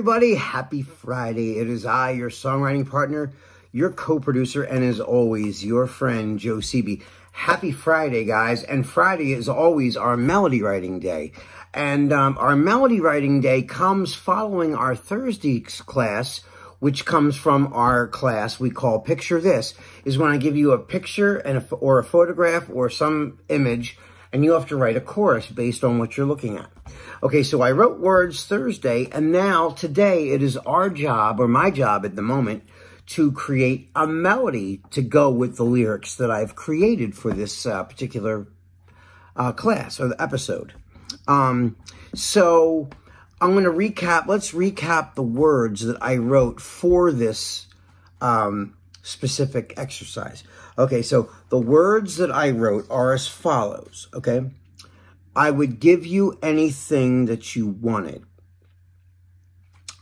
everybody. Happy Friday. It is I, your songwriting partner, your co-producer, and as always, your friend, Joe Seeby. Happy Friday, guys. And Friday is always our melody writing day. And our melody writing day comes following our Thursday's class, which comes from our class we call Picture This, is when I give you a picture and or a photograph or some image, and you have to write a chorus based on what you're looking at. Okay, so I wrote words Thursday, and now today it is our job, or my job at the moment, to create a melody to go with the lyrics that I've created for this particular class or the episode. So I'm going to recap. Let's recap the words that I wrote for this specific exercise. Okay, so the words that I wrote are as follows, okay? I would give you anything that you wanted.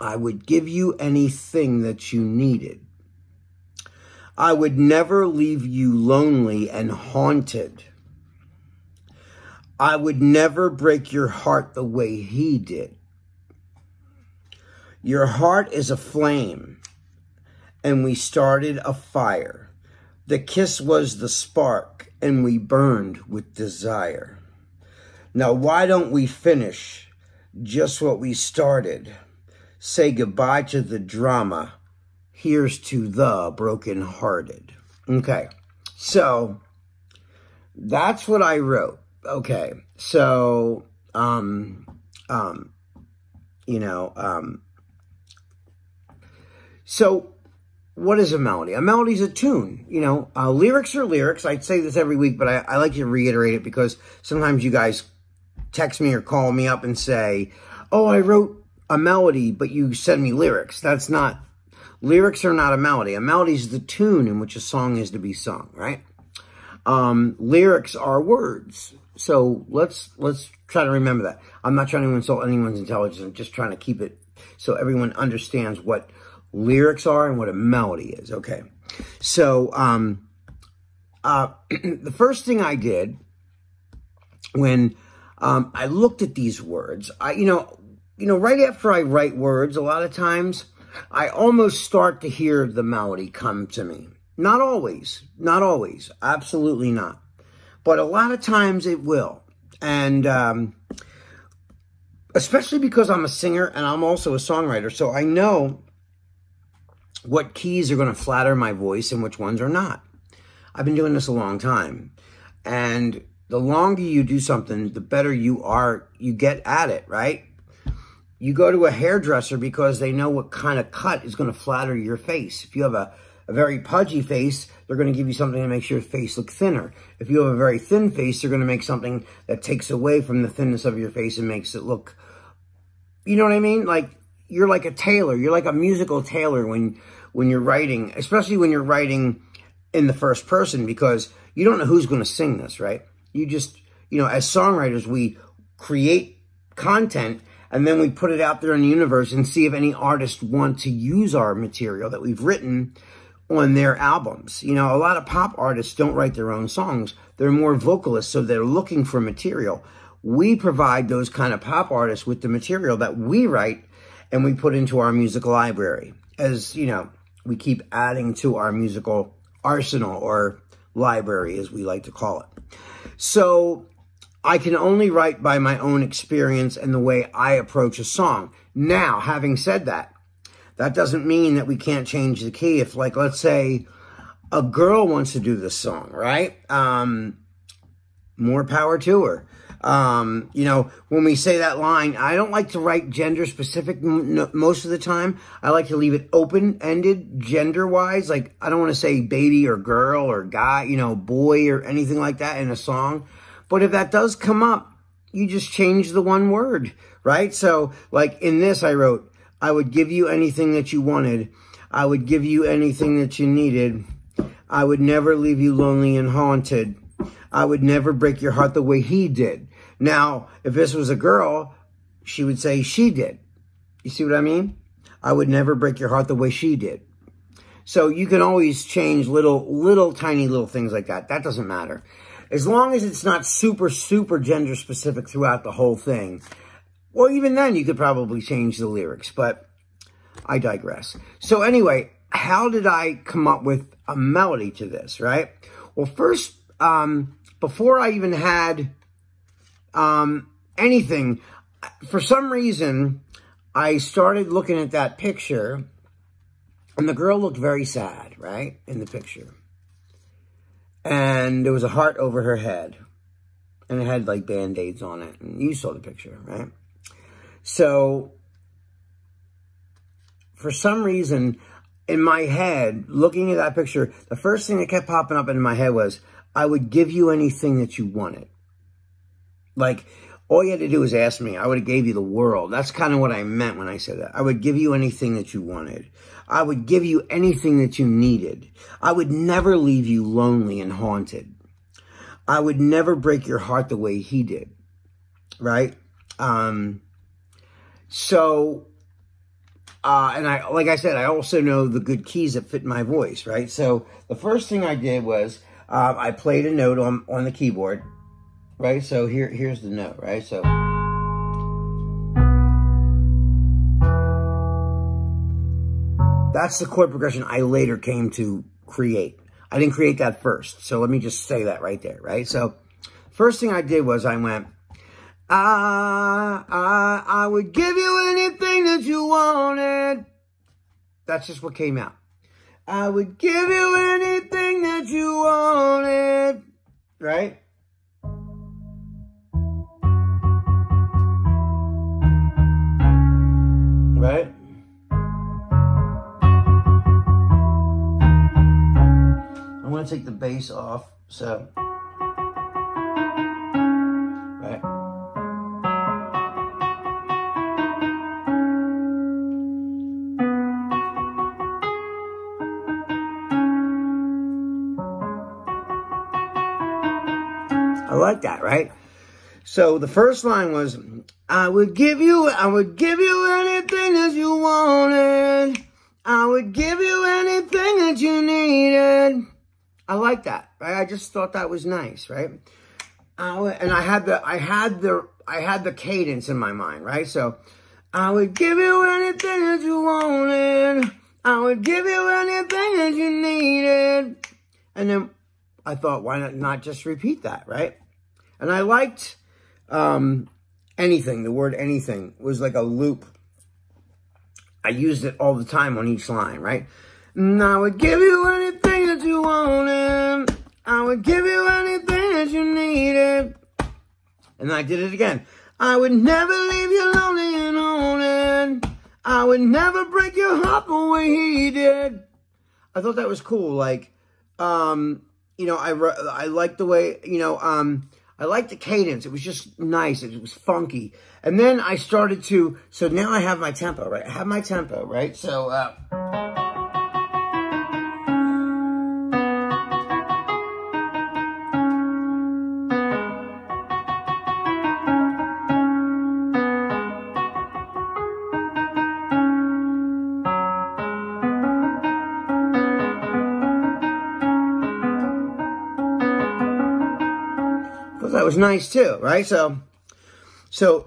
I would give you anything that you needed. I would never leave you lonely and haunted. I would never break your heart the way he did. Your heart is a flame, and we started a fire. The kiss was the spark, and we burned with desire. Now, why don't we finish just what we started? Say goodbye to the drama. Here's to the brokenhearted. Okay, so that's what I wrote. Okay, so, so what is a melody? A melody is a tune. Lyrics are lyrics. I say this every week, but I like to reiterate it because sometimes you guys text me or call me up and say, oh, I wrote a melody, but you send me lyrics. That's not, lyrics are not a melody. A melody is the tune in which a song is to be sung, right? Lyrics are words. So let's try to remember that. I'm not trying to insult anyone's intelligence. I'm just trying to keep it so everyone understands what lyrics are and what a melody is. Okay. So, the first thing I did when, I looked at these words, right after I write words, a lot of times I almost start to hear the melody come to me. Not always, absolutely not. But a lot of times it will. And, especially because I'm a singer and I'm also a songwriter. So I know what keys are going to flatter my voice and which ones are not. I've been doing this a long time. And the longer you do something, the better you get at it, right? You go to a hairdresser because they know what kind of cut is going to flatter your face. If you have a very pudgy face, they're going to give you something that makes your face look thinner. If you have a very thin face, they're going to make something that takes away from the thinness of your face and makes it look, you know what I mean? Like, you're like a tailor. You're like a musical tailor when you're writing, especially when you're writing in the first person, because you don't know who's going to sing this, right? You just, as songwriters, we create content and then we put it out there in the universe and see if any artists want to use our material that we've written on their albums. A lot of pop artists don't write their own songs. They're more vocalists, so they're looking for material. We provide those kind of pop artists with the material that we write and we put into our musical library. As, we keep adding to our musical arsenal or library, as we like to call it. So I can only write by my own experience and the way I approach a song. Now, having said that, that doesn't mean that we can't change the key. If, like, let's say a girl wants to do this song, right? More power to her. When we say that line, I don't like to write gender specific most of the time. I like to leave it open-ended gender-wise. Like, I don't want to say baby or girl or guy, boy or anything like that in a song. But if that does come up, you just change the one word, right? So, like, in this I wrote, I would give you anything that you wanted. I would give you anything that you needed. I would never leave you lonely and haunted. I would never break your heart the way he did. Now, if this was a girl, she would say she did. You see what I mean? I would never break your heart the way she did. So you can always change little tiny things like that. That doesn't matter. As long as it's not super gender specific throughout the whole thing. Well, even then, you could probably change the lyrics. But I digress. So anyway, how did I come up with a melody to this, right? Well, first, before I even had anything, for some reason, I started looking at that picture, and the girl looked very sad, right, in the picture. And there was a heart over her head, and it had, like, Band-Aids on it. And you saw the picture, right? So, for some reason, in my head, looking at that picture, the first thing that kept popping up into my head was, I would give you anything that you wanted. Like, all you had to do was ask me. I would have gave you the world. That's kind of what I meant when I said that. I would give you anything that you wanted. I would give you anything that you needed. I would never leave you lonely and haunted. I would never break your heart the way he did. Right? And like I said, I also know the good keys that fit my voice, right? So the first thing I did was I played a note on the keyboard, right? So here's the note, right? So that's the chord progression I later came to create. I didn't create that first. So let me just say that right there, right? So first thing I did was I went, I would give you anything that you wanted. That's just what came out. I would give you anything that you wanted. Right? Right? I'm going to take the bass off. So, right? I like that, right? So the first line was, I would give you anything that you wanted. I would give you anything that you needed. I like that, right? I just thought that was nice, right? And I had the cadence in my mind, right? So, I would give you anything that you wanted. I would give you anything that you needed. And then I thought, why not just repeat that, right? And I liked anything. The word anything was like a loop. I used it all the time on each line, right? And I would give you anything that you wanted. I would give you anything that you needed. And I did it again. I would never leave you lonely and haunted. I would never break your heart the way he did. I thought that was cool. Like, you know, I liked the way, you know, I liked the cadence. It was just nice. It was funky. And then I started to, so now I have my tempo, right? I have my tempo, right? So, that was nice too, right? So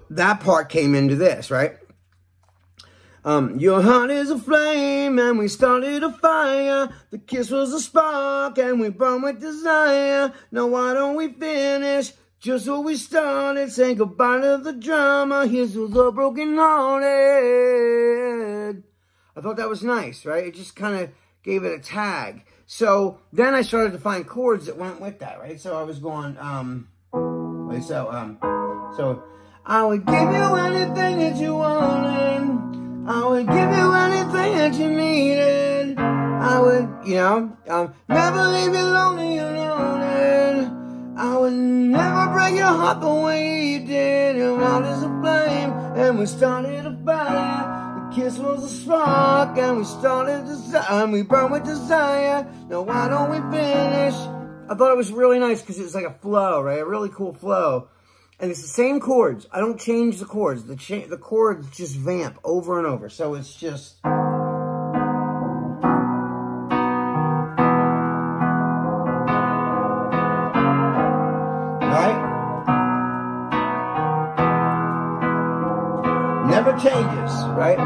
that part came into this, right? Your heart is a flame and we started a fire. The kiss was a spark and we burned with desire. Now why don't we finish just what we started? Say goodbye to the drama. Here's to the broken hearted. I thought that was nice, right? It just kind of gave it a tag. So then I started to find chords that went with that, right? So I was going, so I would give you anything that you wanted. I would give you anything that you needed. I would, you know, never leave you lonely alone. I would never break your heart the way you did. Your heart is a flame, and we started a fire. The kiss was a spark, and we started and we burned with desire. Now why don't we finish? I thought it was really nice because it was like a flow, right? A really cool flow. And it's the same chords. I don't change the chords. The chords just vamp over and over. So it's just... Right? Never changes, right?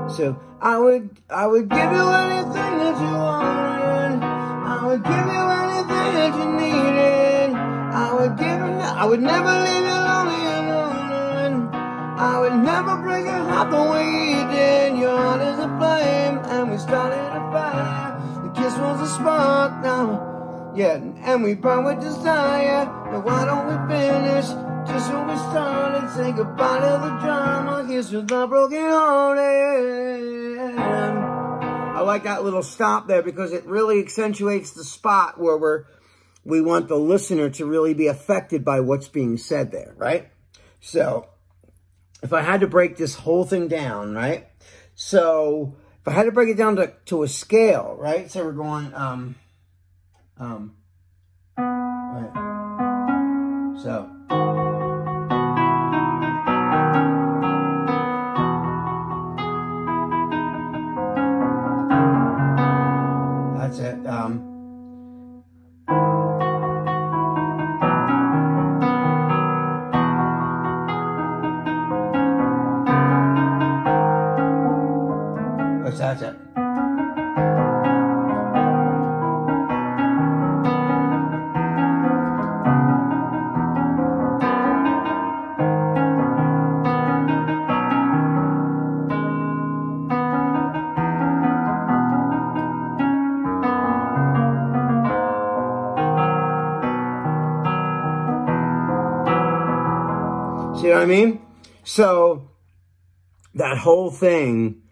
So I would give you anything that you wanted. I would give you anything that you needed. I would never leave you lonely and alone. I would never break your heart the way you did. Your heart is a flame, and we started a fire. The kiss was a spark now, yeah, and we burn with desire. Now why don't we finish just when we started? Say goodbye to the drama. Here's to the broken hearted. I like that little stop there because it really accentuates the spot where we want the listener to really be affected by what's being said there, right? So if I had to break this whole thing down, right? So if I had to break it down to a scale, right? So we're going, right. So. That's it. That's it. See what I mean? So that whole thing,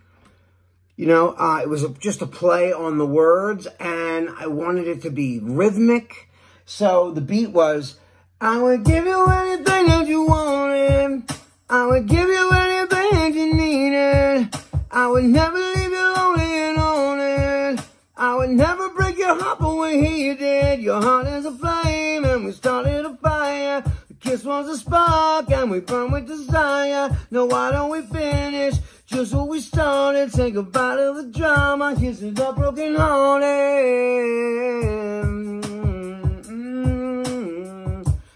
you know, it was just a play on the words, and I wanted it to be rhythmic. So the beat was, I would give you anything that you wanted. I would give you anything that you needed. I would never leave you lonely and haunted. I would never break your heart the way he did. Your heart is a flame, and we started a fire. The kiss was a spark, and we burned with desire. Now why don't we finish just what we started? Say goodbye to the drama. Here's to the broken hearted.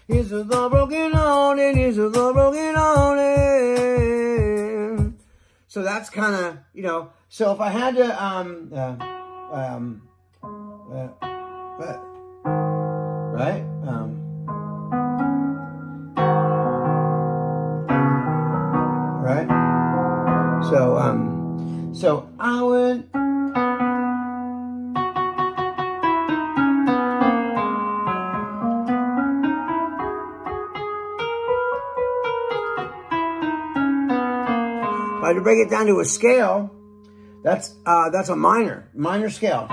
Here's to the broken hearted. Here's to the broken hearted. So that's kind of, you know. So if I had to, right? Right? So I would. If I had to break it down to a scale, that's a minor scale.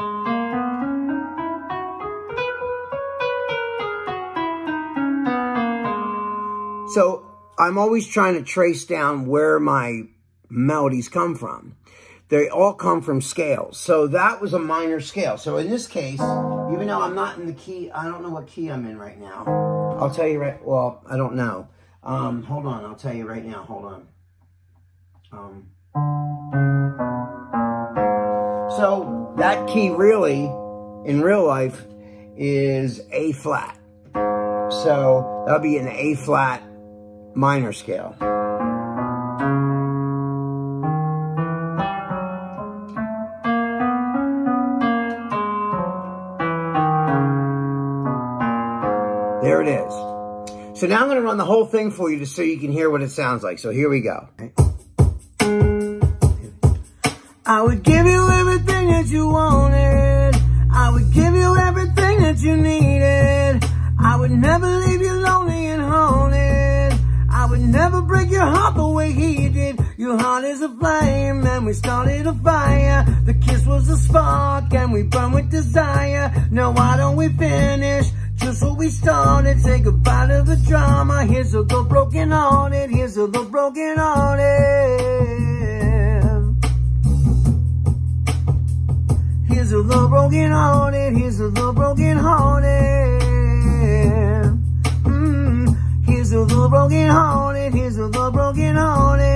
So I'm always trying to trace down where my melodies come from. They all come from scales. So that was a minor scale. So in this case, even though I'm not in the key, I don't know what key I'm in right now. I'll tell you right, well, I don't know. Hold on, I'll tell you right now, hold on. So that key really, in real life, is A flat. So that'll be an A flat minor scale. There it is. So now I'm going to run the whole thing for you just so you can hear what it sounds like. So here we go. I would give you everything that you wanted. I would give you everything that you needed. I would never leave you lonely and haunted. I would never break your heart the way he did. Your heart is a flame, and we started a fire. The kiss was a spark, and we burned with desire. Now why don't we finish just what we started? Say goodbye to the drama. Here's to the broken hearted. Here's to the broken hearted. Here's to the broken hearted. Here's to the broken hearted. Here's to the broken hearted. Here's to the broken hearted.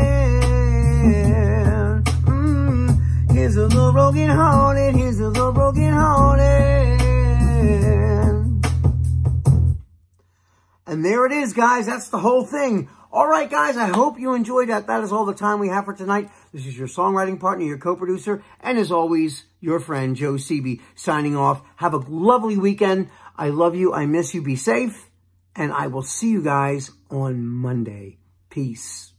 Here's to the broken hearted. Here's to the broken hearted. And there it is, guys. That's the whole thing. All right, guys, I hope you enjoyed that. That is all the time we have for tonight. This is your songwriting partner, your co-producer, and as always, your friend, Joe Sebi, signing off. Have a lovely weekend. I love you. I miss you. Be safe. And I will see you guys on Monday. Peace.